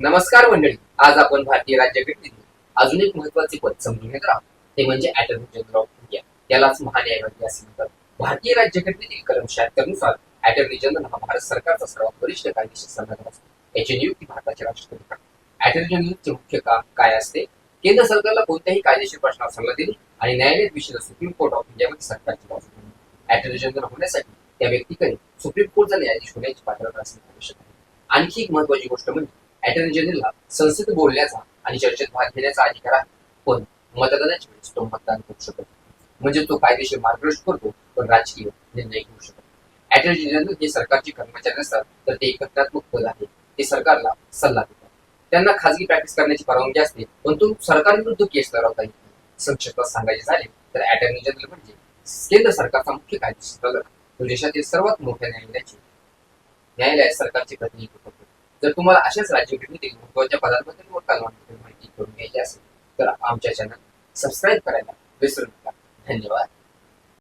नमस्कार मंडळी. आज आपण भारतीय राज्यघटनेतील अजून एक महत्वाचे पद समजून घेणार आहोत. ते म्हणजे अटॉर्नी जनरल ऑफ इंडिया. त्यालाच महान्यायवादी असे म्हणतात. भारतीय राज्यघटनेतील कलम 76 नुसार अटॉर्नी जनरल हा भारत सरकारचा सर्वात वरिष्ठ कायदेशीर सल्लागार असतो. याची नियुक्ती भारताचे राष्ट्रपती करतात. अटॉर्नी जनरलचे मुख्य काम काय असते? केंद्र सरकारला कोणत्याही कायदेशीर प्रश्नावर सल्ला देणे आणि न्यायालयात विशेष सुप्रीम कोर्ट ऑफ इंडियामध्ये सरकारची बाजू मांडणे. अटॉर्नी जनरल होण्यासाठी त्या व्यक्तीकडे सुप्रीम कोर्टचा न्यायाधीश होण्याची पात्रता असणे आवश्यक आहे. आणखी एक महत्वाची गोष्ट म्हणजे अटॉर्नी जनरलला संसदेत बोलण्याचा आणि चर्चेत भाग घेण्याचा अधिकार आहे, पण मतदानाच्या वेळेस तो मतदान करू शकत नाही. म्हणजे तो कायदेशीर मार्गदर्शन करतो, पण राजकीय निर्णय घेऊ शकत नाही. अटॉर्नी जनरल हे सरकारचे कर्मचारी असतात, तर ते एकत्रात्मक पद आहे. ते सरकारला सल्ला देतात. त्यांना खासगी प्रॅक्टिस करण्याची परवानगी असते, पण तो सरकारविरुद्ध केस लढवता येत नाही. संक्षिप्त सांगायचे झाले तर अटॉर्नी जनरल म्हणजे केंद्र सरकारचा मुख्य कायदेशीर सल्लागार. तो देशातील सर्वात मोठ्या न्यायालयात सरकारचे प्रतिनिधित्व करतो. जर तुम्हाला अशाच राज्यघटनेतील महत्त्वाच्या पदांबद्दल व कलमांबद्दल माहिती करून घ्यायची असेल तर आमच्या चॅनल सबस्क्राईब करायला विसरू नका. धन्यवाद.